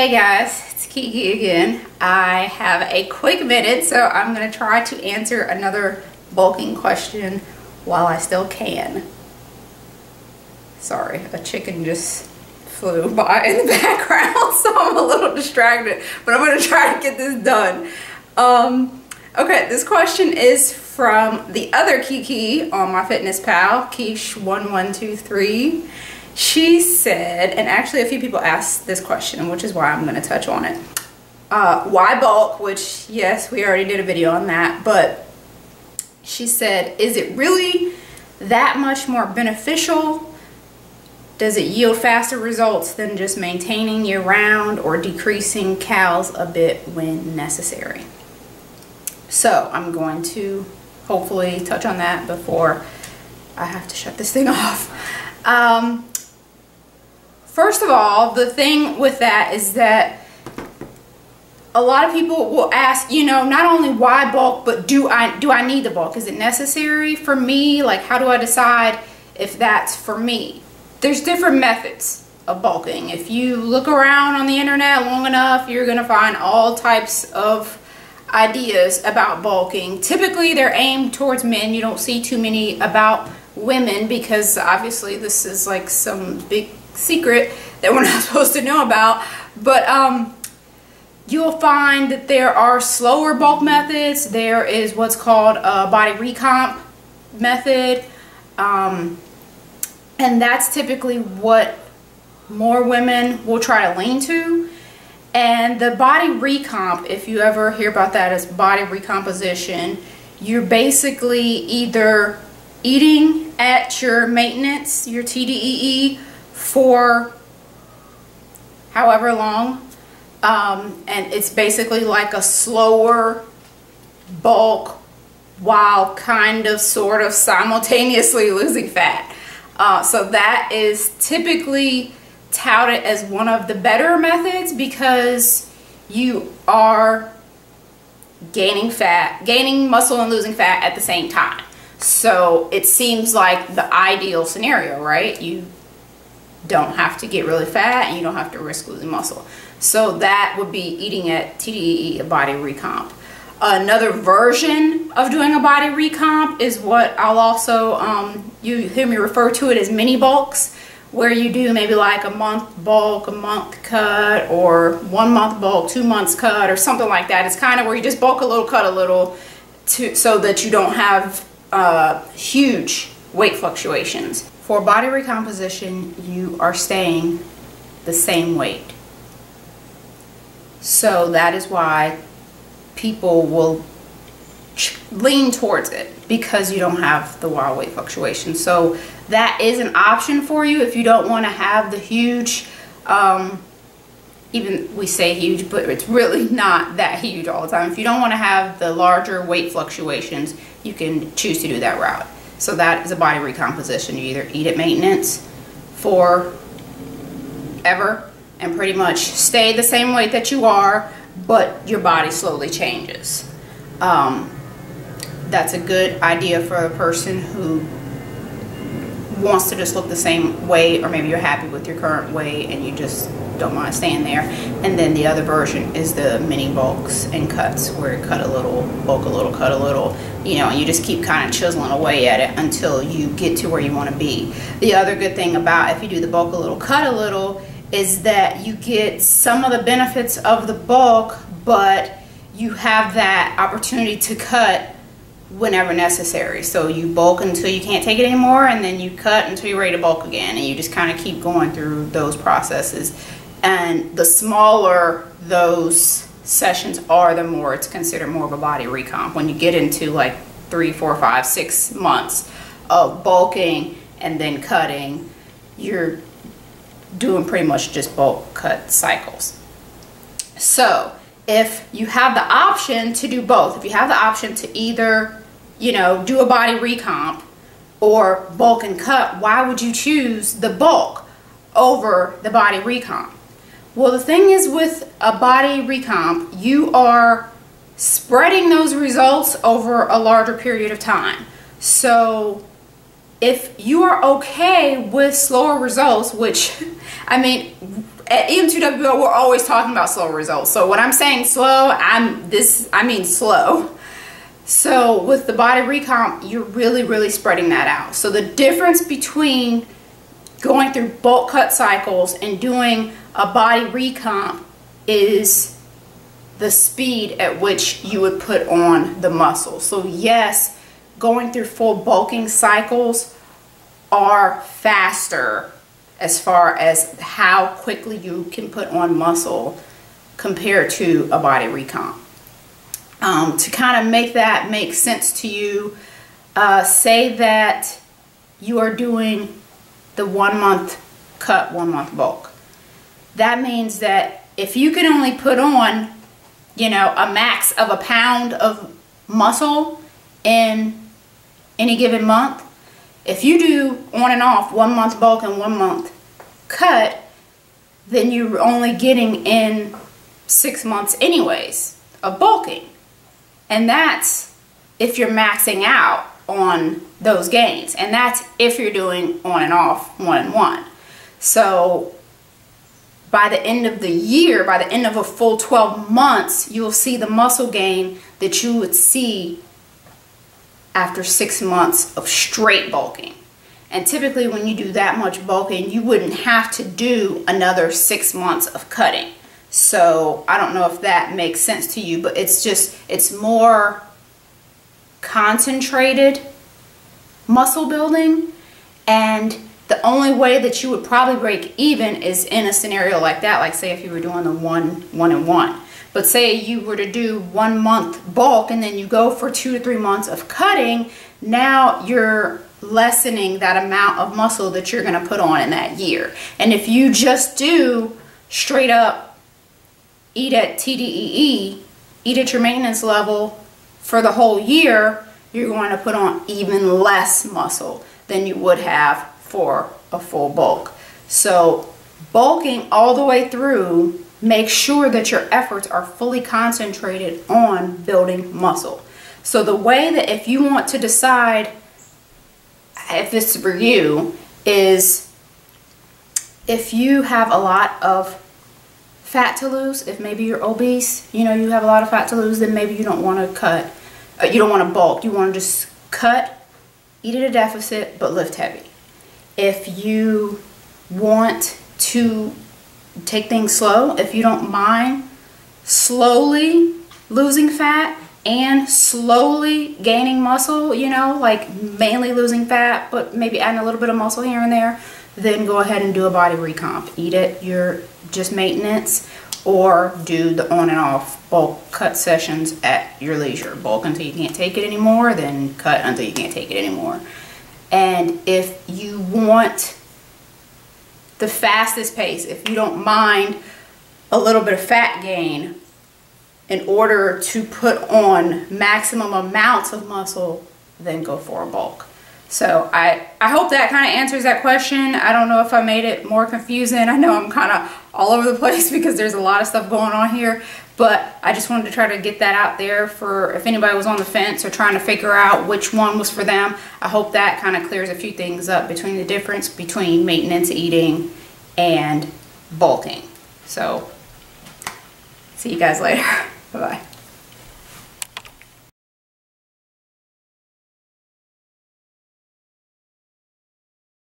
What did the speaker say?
Hey guys, it's Kiki again. I have a quick minute, so I'm going to try to answer another bulking question while I still can. Sorry, a chicken just flew by in the background, so I'm a little distracted, but I'm going to try to get this done. Okay, this question is from the other Kiki on MyFitnessPal, Quiche1123. She said, and actually a few people asked this question, which is why I'm going to touch on it. Why bulk? Which, yes, we already did a video on that, but she said, is it really that much more beneficial? Does it yield faster results than just maintaining year round or decreasing calories a bit when necessary? So I'm going to hopefully touch on that before I have to shut this thing off. First of all, the thing with that is that a lot of people will ask, you know, not only why bulk, but do I need the bulk? Is it necessary for me? Like, how do I decide if that's for me? There's different methods of bulking. If you look around on the internet long enough, you're going to find all types of ideas about bulking. Typically, they're aimed towards men. You don't see too many about women because obviously this is like some big secret that we're not supposed to know about. But you'll find that there are slower bulk methods. There is what's called a body recomp method. And that's typically what more women will try to lean to. And the body recomp, if you ever hear about that as body recomposition, you're basically either eating at your maintenance, your TDEE, for however long, and it's basically like a slower bulk while kind of sort of simultaneously losing fat. So that is typically touted as one of the better methods because you are gaining muscle and losing fat at the same time. So it seems like the ideal scenario, right? You don't have to get really fat and you don't have to risk losing muscle. So that would be eating at TDEE, a body recomp. Another version of doing a body recomp is what I'll also, you hear me refer to it as mini bulks, where you do maybe like a month bulk, a month cut, or 1 month bulk, 2 months cut, or something like that. It's kind of where you just bulk a little, cut a little, so that you don't have huge weight fluctuations. For body recomposition, you are staying the same weight. So that is why people will lean towards it, because you don't have the wild weight fluctuation. So that is an option for you if you don't want to have the huge, even we say huge, but it's really not that huge all the time. If you don't want to have the larger weight fluctuations, you can choose to do that route. So that is a body recomposition. You either eat at maintenance for ever and pretty much stay the same weight that you are, but your body slowly changes. That's a good idea for a person who wants to just look the same way, or maybe you're happy with your current weight and you just don't mind staying there. And then the other version is the mini bulks and cuts, where you cut a little, bulk a little, cut a little, you know, and you just keep kind of chiseling away at it until you get to where you want to be. The other good thing about if you do the bulk a little, cut a little, is that you get some of the benefits of the bulk, but you have that opportunity to cut whenever necessary. So you bulk until you can't take it anymore, and then you cut until you're ready to bulk again, and you just kind of keep going through those processes. And the smaller those sessions are, the more it's considered more of a body recomp. When you get into like 3, 4, 5, 6 months of bulking and then cutting, you're doing pretty much just bulk cut cycles. So if you have the option to do both, if you have the option to either, you know, do a body recomp or bulk and cut, why would you choose the bulk over the body recomp? Well, the thing is, with a body recomp, you are spreading those results over a larger period of time. So if you are okay with slower results, which, I mean, at EM2WL, we're always talking about slow results. So when I'm saying slow, I mean slow. So with the body recomp, you're really spreading that out. So the difference between going through bulk cut cycles and doing a body recomp is the speed at which you would put on the muscle. So yes, going through full bulking cycles are faster as far as how quickly you can put on muscle compared to a body recomp. To kind of make that make sense to you, say that you are doing the 1 month cut, 1 month bulk. That means that if you can only put on, you know, a max of 1 pound of muscle in any given month, if you do on and off 1 month bulk and 1 month cut, then you're only getting in 6 months anyways of bulking. And that's if you're maxing out on those gains. And that's if you're doing on and off, 1 and 1. So by the end of the year, by the end of a full 12 months, you'll see the muscle gain that you would see after 6 months of straight bulking. And typically when you do that much bulking, you wouldn't have to do another 6 months of cutting. So I don't know if that makes sense to you, but it's more concentrated muscle building. And the only way that you would probably break even is in a scenario like that, like say if you were doing the 1 and 1. But say you were to do 1 month bulk and then you go for 2 to 3 months of cutting, now you're lessening that amount of muscle that you're going to put on in that year. And if you just do straight up eat at TDEE, eat at your maintenance level for the whole year, you're going to put on even less muscle than you would have for a full bulk. So bulking all the way through, make sure that your efforts are fully concentrated on building muscle. So the way that if you want to decide if it's for you is if you have a lot of fat to lose, if maybe you're obese, you know, you have a lot of fat to lose, then maybe you don't want to cut, you don't want to bulk, you want to just cut, eat at a deficit, but lift heavy. If you want to take things slow, if you don't mind slowly losing fat and slowly gaining muscle, you know, like mainly losing fat, but maybe adding a little bit of muscle here and there, then go ahead and do a body recomp. Eat at your just maintenance, or do the on and off bulk cut sessions at your leisure. Bulk until you can't take it anymore, then cut until you can't take it anymore. And if you want the fastest pace, if you don't mind a little bit of fat gain in order to put on maximum amounts of muscle, then go for a bulk. So I hope that kind of answers that question. I don't know if I made it more confusing. I know I'm kind of all over the place because there's a lot of stuff going on here, but I just wanted to try to get that out there for if anybody was on the fence or trying to figure out which one was for them. I hope that kind of clears a few things up between the difference between maintenance eating and bulking. So see you guys later. Bye-bye.